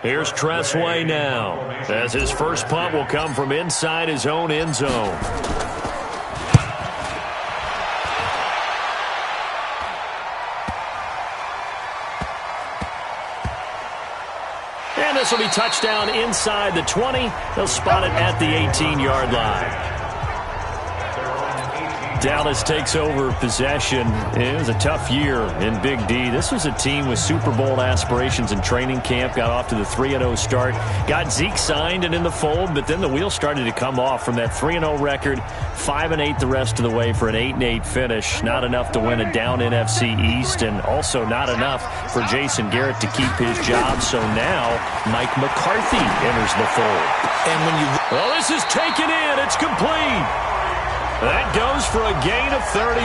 Here's Tressway now, as his first punt will come from inside his own end zone. And this will be touchdown inside the 20. They'll spot it at the 18-yard line. Dallas takes over possession. It was a tough year in Big D. This was a team with Super Bowl aspirations in training camp. Got off to the 3-0 start. Got Zeke signed and in the fold, but then the wheels started to come off from that 3-0 record. 5-8 the rest of the way for an 8-8 finish. Not enough to win a down NFC East, and also not enough for Jason Garrett to keep his job. So now Mike McCarthy enters the fold. And when you... Well, this is taken in. It's complete. That goes for a gain of 31.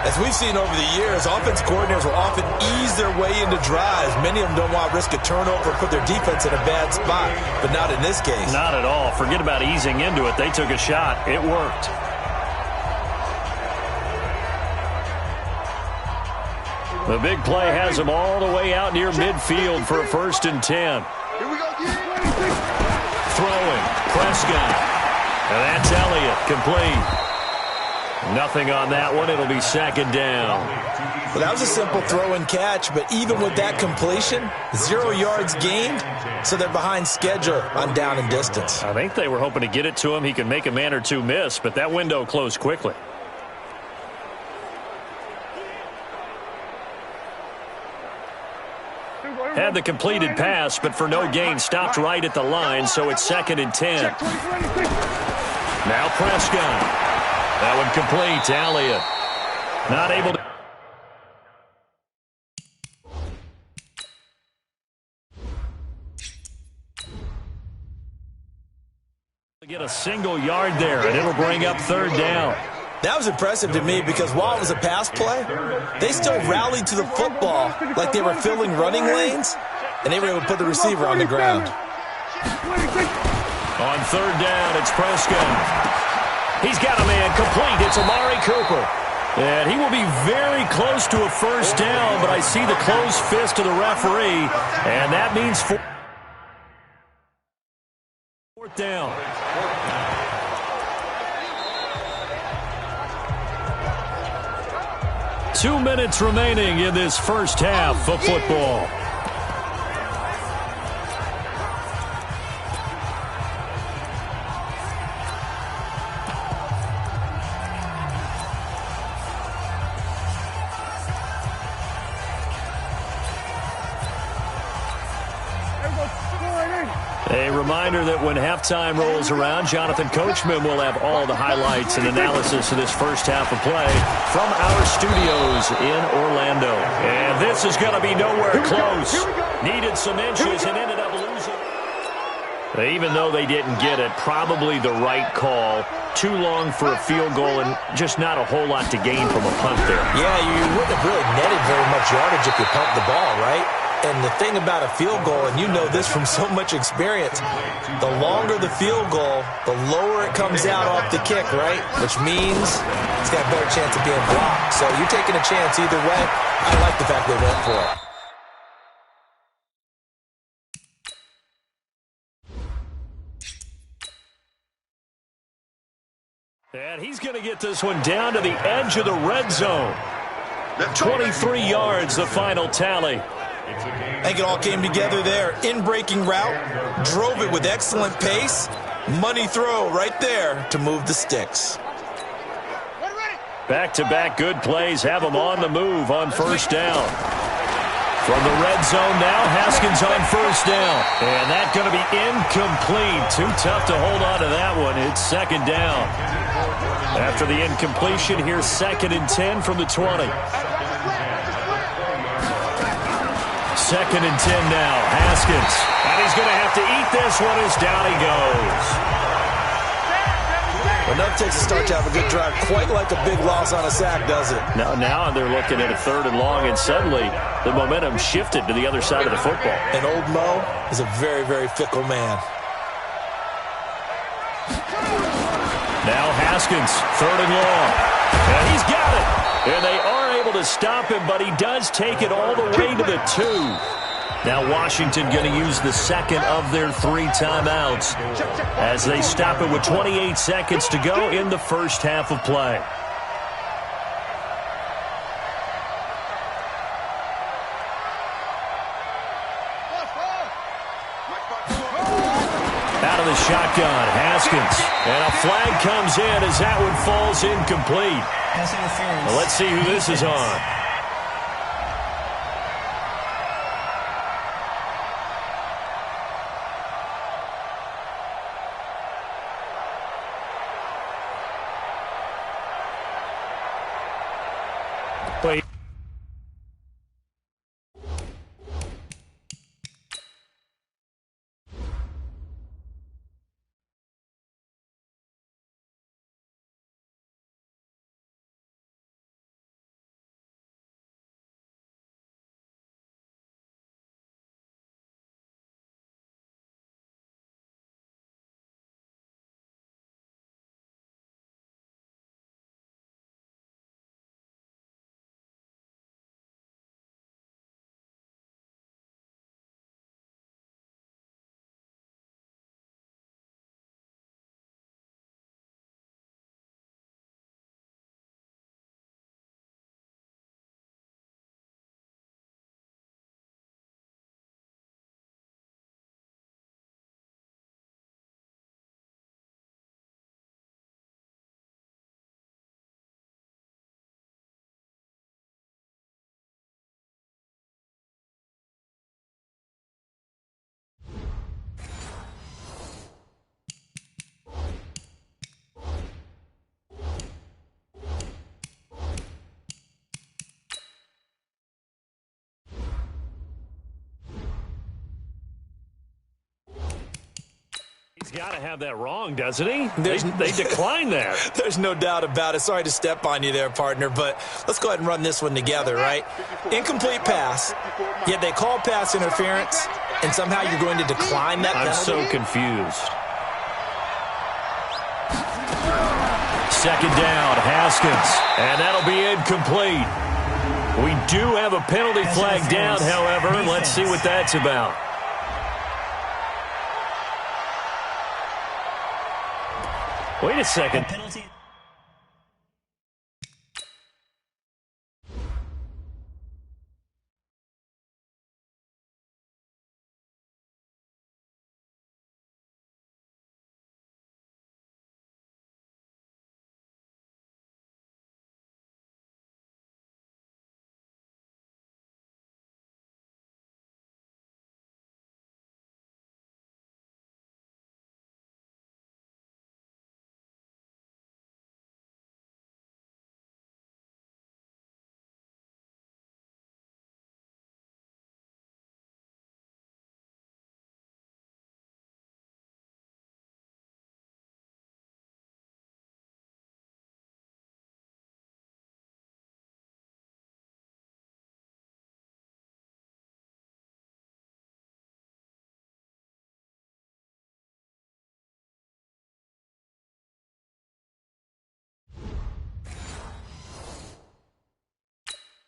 As we've seen over the years, offense coordinators will often ease their way into drives. Many of them don't want to risk a turnover or put their defense in a bad spot, but not in this case. Not at all. Forget about easing into it. They took a shot. It worked. The big play has them all the way out near midfield for a 1st and 10. Throwing. Prescott. And that's Elliott, complete. Nothing on that one. It'll be 2nd down. Well, that was a simple throw and catch, but even with that completion, 0 yards gained, so they're behind schedule on down and distance. I think they were hoping to get it to him. He could make a man or two miss, but that window closed quickly. Had the completed pass, but for no gain, stopped right at the line, so it's 2nd and 10. Now Prescott. That one complete to Elliott. Not able to get a single yard there, and it'll bring up 3rd down. That was impressive to me because while it was a pass play, they still rallied to the football like they were filling running lanes, and they were able to put the receiver on the ground. On 3rd down, it's Prescott. He's got a man complete. It's Amari Cooper. And he will be very close to a 1st down, but I see the closed fist of the referee, and that means 4th down. Two minutes remaining in this first half of football. A reminder that when halftime rolls around, Jonathan Coachman will have all the highlights and analysis of this first half of play from our studios in Orlando. And this is going to be nowhere close. Needed some inches and ended up losing. Even though they didn't get it, probably the right call. Too long for a field goal and just not a whole lot to gain from a punt there. Yeah, you wouldn't have really netted very much yardage if you pumped the ball, right? And the thing about a field goal, and you know this from so much experience, the longer the field goal, the lower it comes out off the kick, right? Which means it's got a better chance of being blocked. So you're taking a chance either way. I like the fact they went for it. And he's going to get this one down to the edge of the red zone. 23 yards, the final tally. I think it all came together there. In-breaking route, drove it with excellent pace. Money throw right there to move the sticks. Back-to-back good plays have them on the move on 1st down. From the red zone now, Haskins on 1st down. And that's going to be incomplete. Too tough to hold on to that one. It's 2nd down. After the incompletion, here's 2nd and 10 from the 20. 2nd and 10 now. Haskins. And he's going to have to eat this one as down he goes. Enough takes to start to have a good drive. Quite like a big loss on a sack, does it? Now they're looking at a 3rd and long, and suddenly the momentum shifted to the other side of the football. And old Mo is a very, very fickle man. Now Haskins, 3rd and long. And he's got it. And they are able to stop him, but he does take it all the way to the 2. Now Washington going to use the second of their 3 timeouts as they stop it with 28 seconds to go in the first half of play. Out of the shotgun, Haskins. And a flag comes in as that one falls incomplete. Well, let's see who this is on. Wait. He's got to have that wrong, doesn't he? They declined that. There's no doubt about it. Sorry to step on you there, partner, but let's go ahead and run this one together, right? Incomplete pass, yet they call pass interference, and somehow you're going to decline that penalty? I'm so confused. Second down, Haskins, and that'll be incomplete. We do have a penalty flag down, however. Let's see what that's about. Wait a second.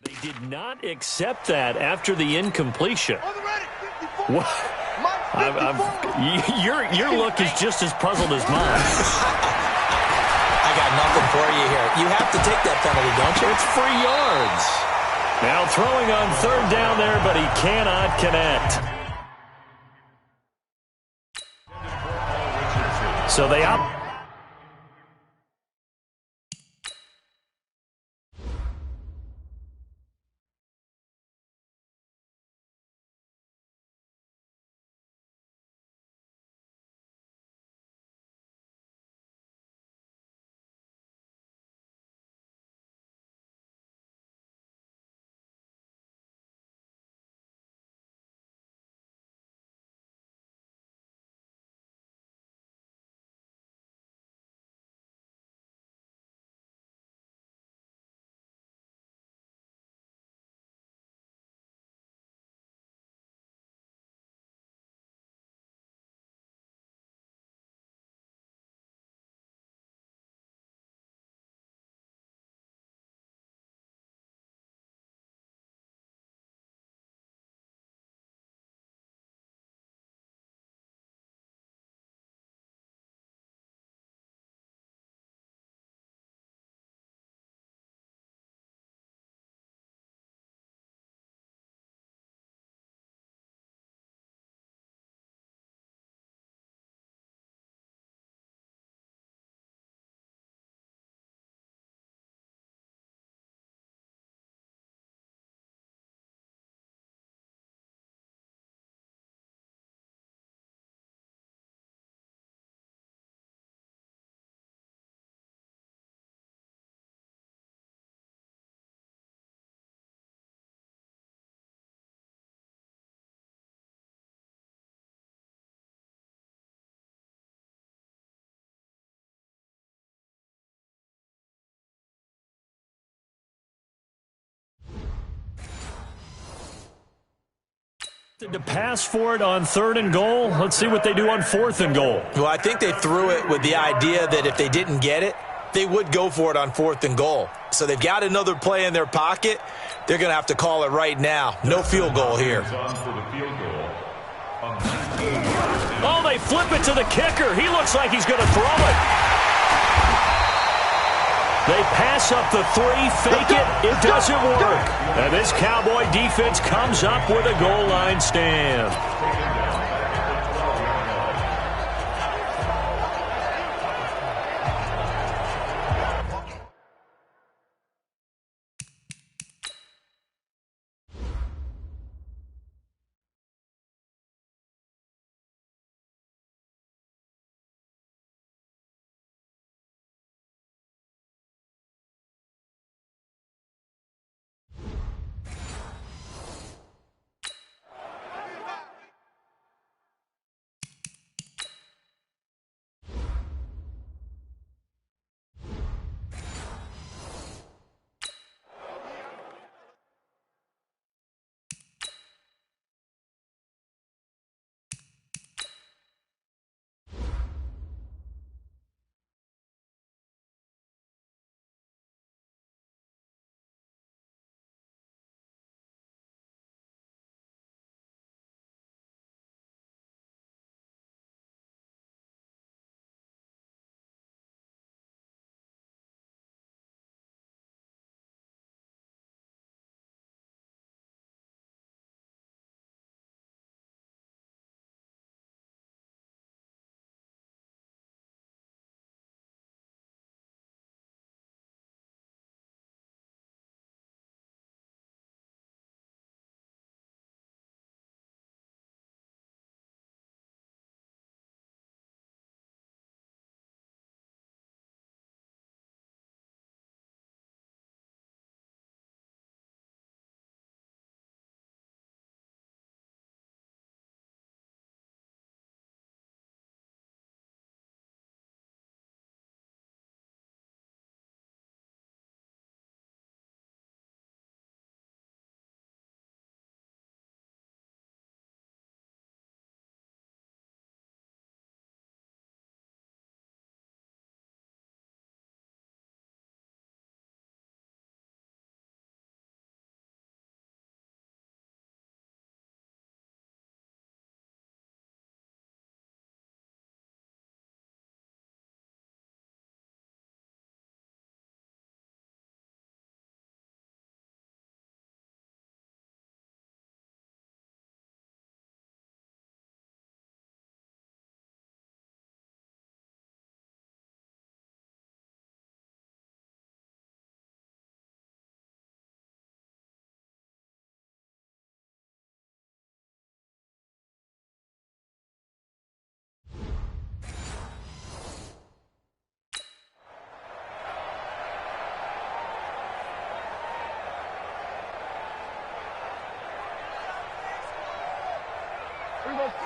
They did not accept that after the incompletion. What? Your look is just as puzzled as mine. I got nothing for you here. You have to take that penalty, don't you? It's free yards. Now throwing on third down there, but he cannot connect. So they opt. To pass for it on 3rd and goal. Let's see what they do on 4th and goal. Well, I think they threw it with the idea that if they didn't get it, they would go for it on 4th and goal. So they've got another play in their pocket. They're going to have to call it right now. No field goal here. Oh, they flip it to the kicker. He looks like he's going to throw it. They pass up the 3, fake it. It doesn't work. And this Cowboy defense comes up with a goal line stand.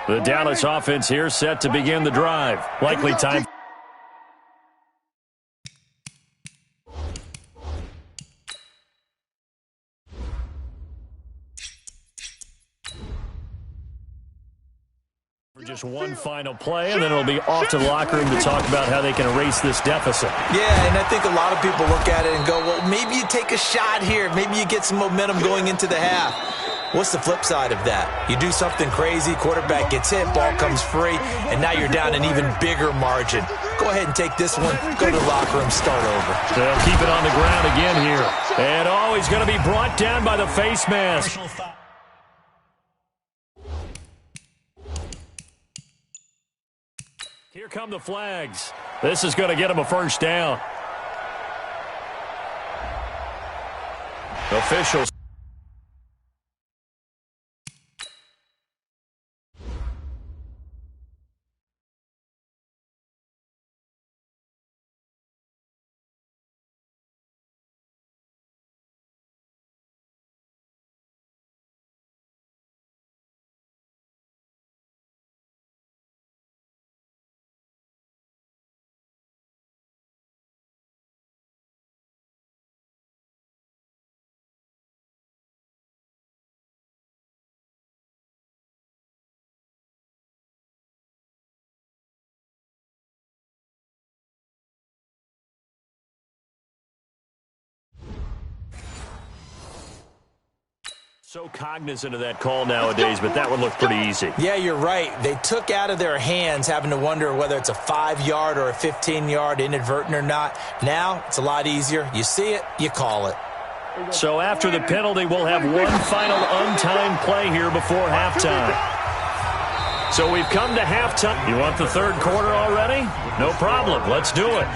The Dallas offense here set to begin the drive. Likely time. For just one final play, and then it'll be off to the locker room to talk about how they can erase this deficit. Yeah, and I think a lot of people look at it and go, well, maybe you take a shot here. Maybe you get some momentum going into the half. What's the flip side of that? You do something crazy, quarterback gets hit, ball comes free, and now you're down an even bigger margin. Go ahead and take this one, go to the locker room, start over. They'll keep it on the ground again here. And he's going to be brought down by the face mask. Here come the flags. This is going to get him a first down. Officials. So cognizant of that call nowadays, but that would look pretty easy. Yeah, you're right. They took out of their hands having to wonder whether it's a 5-yard or a 15-yard, inadvertent or not. Now, it's a lot easier. You see it, you call it. So after the penalty, we'll have one final untimed play here before halftime. So we've come to halftime. You want the third quarter already? No problem. Let's do it.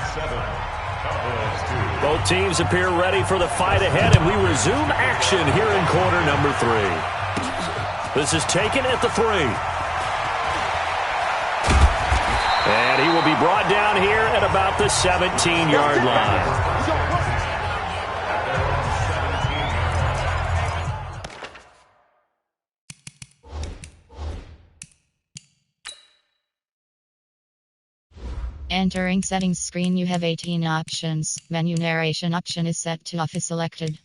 Both teams appear ready for the fight ahead, and we resume action here in quarter number 3. This is taken at the 3. And he will be brought down here at about the 17-yard line. Entering settings screen, you have 18 options. Menu narration option is set to off is selected.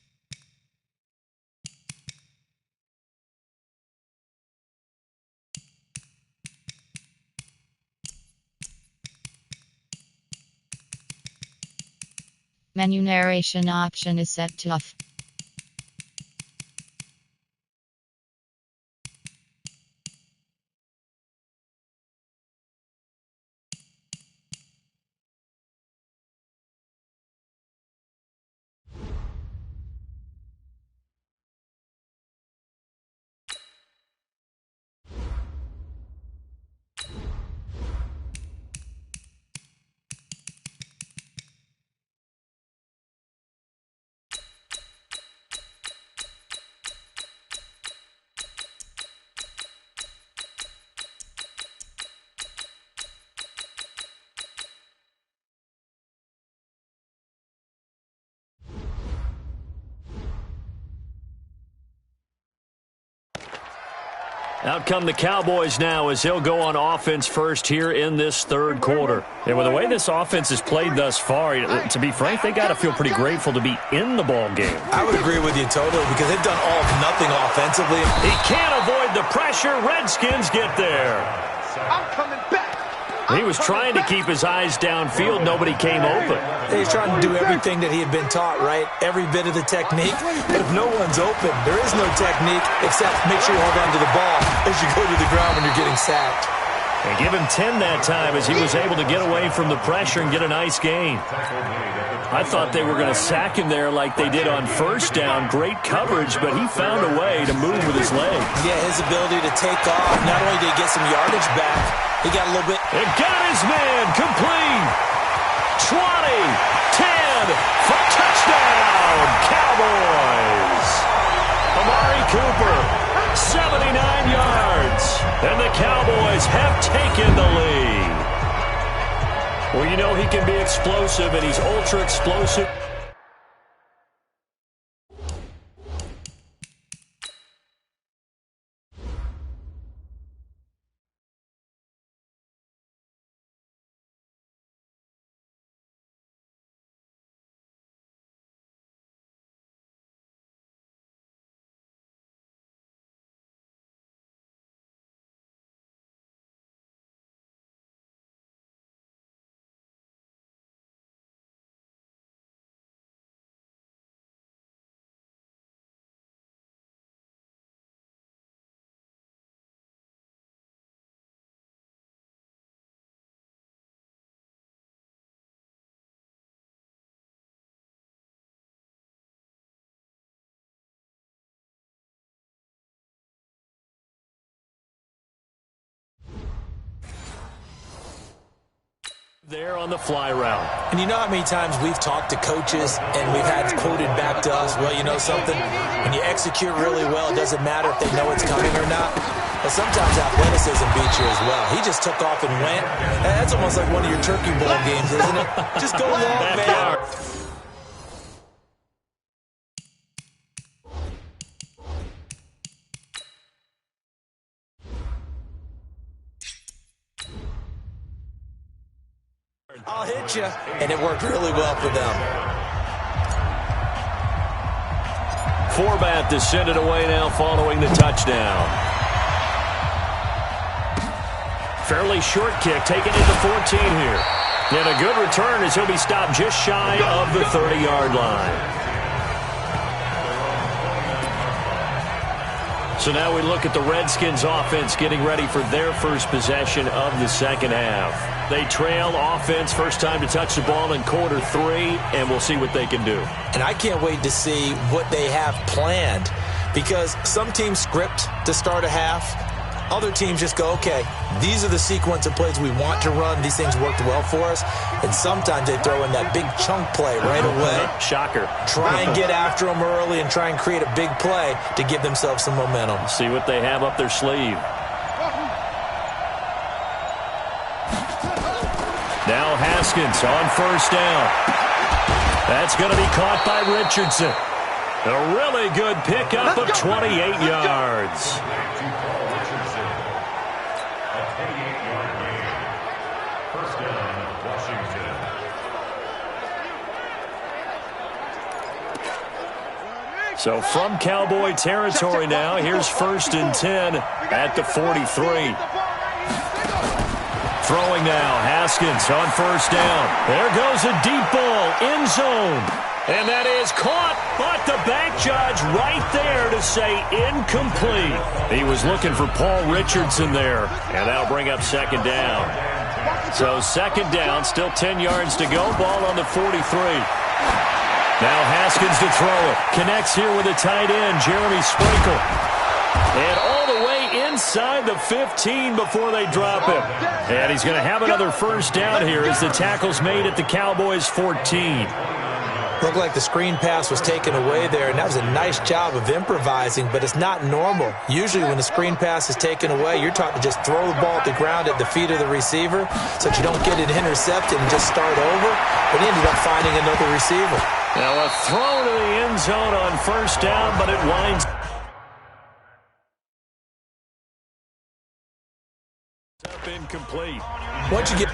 Menu narration option is set to off. Out come the Cowboys now as they'll go on offense first here in this third quarter. And with the way this offense has played thus far, to be frank, they got to feel pretty grateful to be in the ball game. I would agree with you totally because they've done all of nothing offensively. He can't avoid the pressure. Redskins get there. I'm coming back. He was trying to keep his eyes downfield. Nobody came open. He's trying to do everything that he had been taught, right? Every bit of the technique. But if no one's open, there is no technique except make sure you hold on to the ball as you go to the ground when you're getting sacked. And give him 10 that time as he was able to get away from the pressure and get a nice gain. I thought they were going to sack him there like they did on first down. Great coverage, but he found a way to move with his legs. Yeah, his ability to take off. Not only did he get some yardage back, he got a little bit. It got his man complete. 20, 10, for touchdown, Cowboys. Amari Cooper, 79 yards. And the Cowboys have taken the lead. Well, you know he can be explosive, and he's ultra explosive. There on the fly route. And you know how many times we've talked to coaches and we've had quoted back to us, well, you know something? When you execute really well, it doesn't matter if they know it's coming or not. But sometimes athleticism beats you as well. He just took off and went. That's almost like one of your Turkey Bowl games, isn't it? Just go long, man. I'll hit you. And it worked really well for them. Forbath to send it away now following the touchdown. Fairly short kick, taken into 14 here. And a good return as he'll be stopped just shy of the 30-yard line. So now we look at the Redskins offense getting ready for their first possession of the second half. They trail offense, first time to touch the ball in quarter 3, and we'll see what they can do. And I can't wait to see what they have planned, because some teams script to start a half. Other teams just go, okay, these are the sequence of plays we want to run. These things worked well for us. And sometimes they throw in that big chunk play right away. Shocker. Try and get after them early and try and create a big play to give themselves some momentum. See what they have up their sleeve. Now Haskins on first down. That's going to be caught by Richardson. A really good pickup of 28 yards. So from Cowboy territory now, here's 1st and 10 at the 43. Throwing now, Haskins on first down. There goes a deep ball, end zone. And that is caught, but the back judge right there to say incomplete. He was looking for Paul Richardson there, and that'll bring up second down. So second down, still 10 yards to go, ball on the 43. Now Haskins to throw it. Connects here with a tight end, Jeremy Sprinkle. And all the way inside the 15 before they drop him. And he's going to have another first down here as the tackle's made at the Cowboys' 14. Looked like the screen pass was taken away there, and that was a nice job of improvising, but it's not normal. Usually when the screen pass is taken away, you're taught to just throw the ball at the ground at the feet of the receiver so that you don't get it intercepted and just start over, but he ended up finding another receiver. Now a throw to the end zone on first down, but it winds up incomplete. Once you get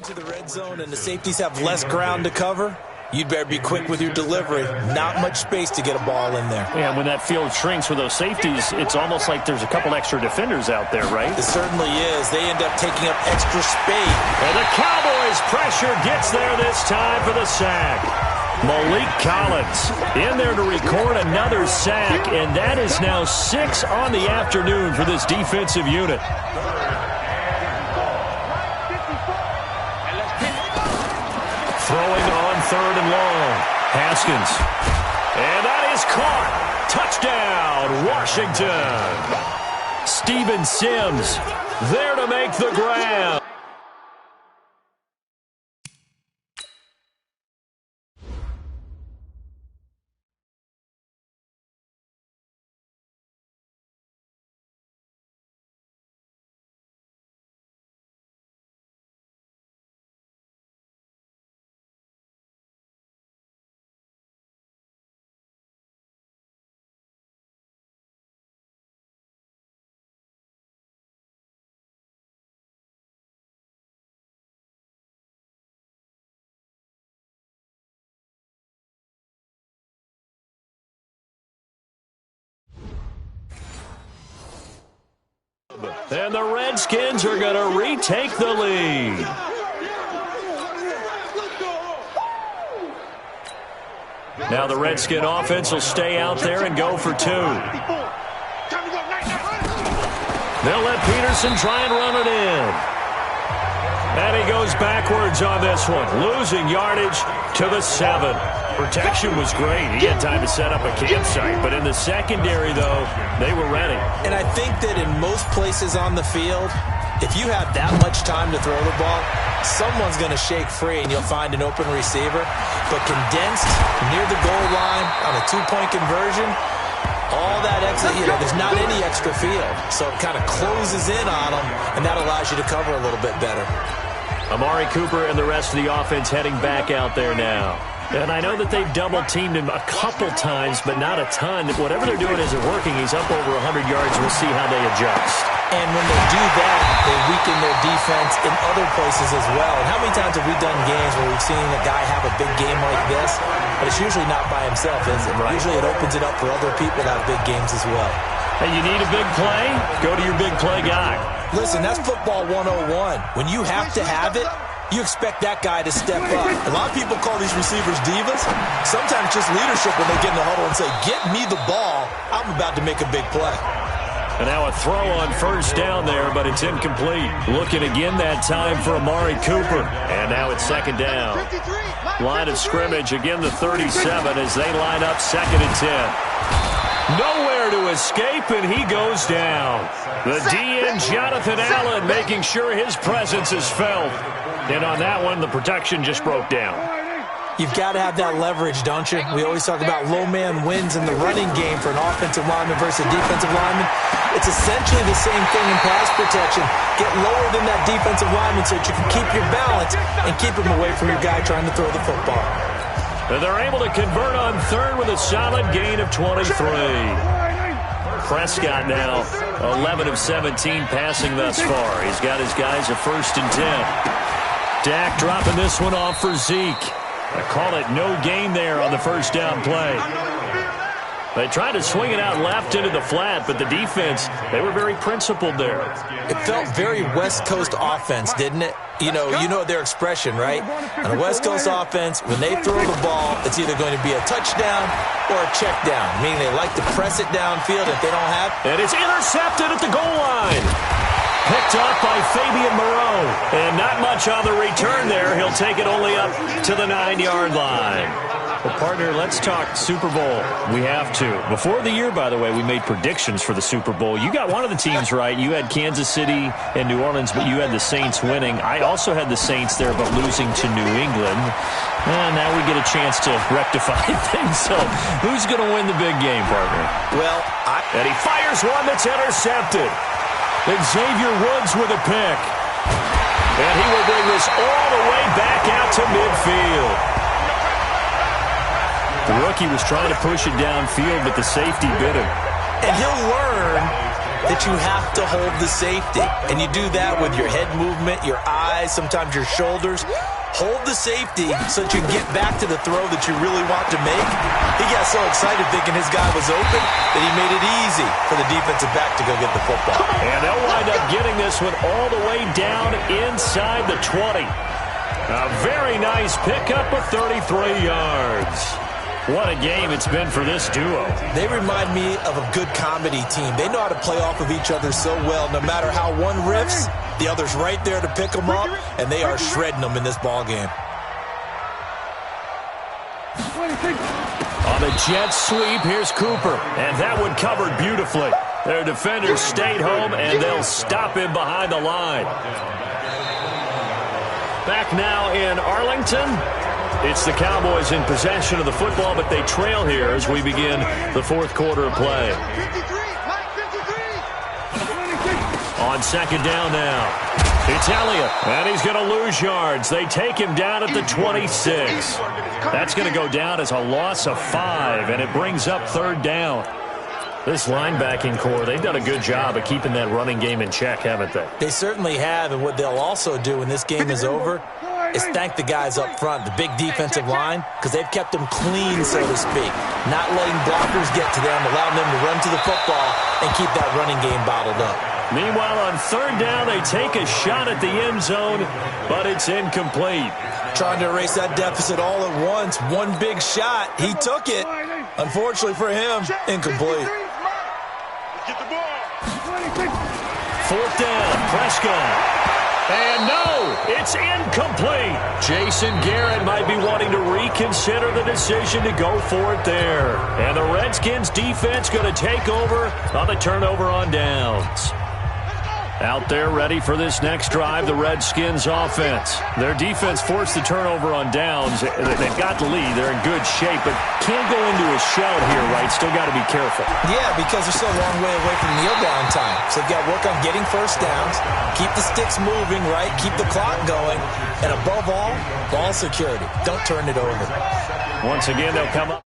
To the red zone and the safeties have less ground to cover, you'd better be quick with your delivery. Not much space to get a ball in there. Yeah, when that field shrinks with those safeties, it's almost like there's a couple extra defenders out there, right? It certainly is. They end up taking up extra space. And the Cowboys' pressure gets there this time for the sack. Malik Collins in there to record another sack, and that is now 6 on the afternoon for this defensive unit. Throwing on 3rd and long. Haskins. And that is caught. Touchdown, Washington. Steven Sims there to make the grab. And the Redskins are going to retake the lead. Now the Redskin offense will stay out there and go for 2. They'll let Peterson try and run it in. And he goes backwards on this one, losing yardage to the 7. Protection was great. He had time to set up a campsite. But in the secondary, though, they were ready. And I think that in most places on the field, if you have that much time to throw the ball, someone's going to shake free and you'll find an open receiver. But condensed near the goal line on a 2-point conversion, all that extra, there's not any extra field. So it kind of closes in on them, and that allows you to cover a little bit better. Amari Cooper and the rest of the offense heading back out there now. And I know that they've double-teamed him a couple times, but not a ton. Whatever they're doing isn't working. He's up over 100 yards. We'll see how they adjust. And when they do that, they weaken their defense in other places as well. And how many times have we done games where we've seen a guy have a big game like this? But it's usually not by himself, is it? Right. Usually it opens it up for other people to have big games as well. Hey, you need a big play? Go to your big play guy. Listen, that's football 101. When you have to have it, you expect that guy to step up. A lot of people call these receivers divas. Sometimes just leadership when they get in the huddle and say, get me the ball. I'm about to make a big play. And now a throw on first down there, but it's incomplete. Looking again that time for Amari Cooper. And now it's 2nd down. Line of scrimmage, again the 37 as they line up 2nd and 10. Nowhere to escape, and he goes down. The DN, Jonathan Allen, making sure his presence is felt. And on that one, the protection just broke down. You've got to have that leverage, don't you? We always talk about low man wins in the running game for an offensive lineman versus a defensive lineman. It's essentially the same thing in pass protection. Get lower than that defensive lineman so that you can keep your balance and keep him away from your guy trying to throw the football. And they're able to convert on 3rd with a solid gain of 23. Prescott now 11 of 17 passing thus far. He's got his guys a 1st and 10. Dak dropping this one off for Zeke. I call it no gain there on the 1st down play. They tried to swing it out left into the flat, but the defense, they were very principled there. It felt very West Coast offense, didn't it? You know their expression, right? On a West Coast offense, when they throw the ball, it's either going to be a touchdown or a check down, meaning they like to press it downfield if they don't have. And it's intercepted at the goal line. Picked up by Fabian Moreau. And not much on the return there. He'll take it only up to the 9-yard line. Well, partner, let's talk Super Bowl. We have to. Before the year, by the way, we made predictions for the Super Bowl. You got one of the teams right. You had Kansas City and New Orleans, but you had the Saints winning. I also had the Saints there, but losing to New England. And now we get a chance to rectify things. So who's going to win the big game, partner? Well, and he fires one that's intercepted. Xavier Woods with a pick. And he will bring this all the way back out to midfield. The rookie was trying to push it downfield, but the safety bit him. And he'll learn that you have to hold the safety. And you do that with your head movement, your eyes, thighs, sometimes your shoulders. Hold the safety so that you can get back to the throw that you really want to make. He got so excited thinking his guy was open that he made it easy for the defensive back to go get the football. And they'll wind up getting this one all the way down inside the 20. A very nice pickup of 33 yards. What a game it's been for this duo. They remind me of a good comedy team. They know how to play off of each other so well. No matter how one riffs, the other's right there to pick them up, and they are shredding them in this ball game. On the jet sweep, here's Cooper, and that one covered beautifully. Their defenders stayed home, and they'll stop him behind the line. Back now in Arlington. It's the Cowboys in possession of the football, but they trail here as we begin the fourth quarter of play. On second down now. It's Elliott, and he's going to lose yards. They take him down at the 26. That's going to go down as a loss of 5, and it brings up third down. This linebacking core, they've done a good job of keeping that running game in check, haven't they? They certainly have, and what they'll also do when this game is over is thank the guys up front, the big defensive line, because they've kept them clean, so to speak. Not letting blockers get to them, allowing them to run to the football and keep that running game bottled up. Meanwhile, on third down, they take a shot at the end zone, but it's incomplete. Trying to erase that deficit all at once. One big shot. He took it. Unfortunately for him, incomplete. Fourth down, Prescott. And no, it's incomplete. Jason Garrett might be wanting to reconsider the decision to go for it there. And the Redskins defense going to take over on the turnover on downs. Out there ready for this next drive, the Redskins offense. Their defense forced the turnover on downs. They've got the lead. They're in good shape, but can't go into a shell here, right? Still got to be careful. Yeah, because they're still a long way away from kneel down time. So they've got to work on getting first downs, keep the sticks moving, right? Keep the clock going. And above all, ball security. Don't turn it over. Once again, they'll come up.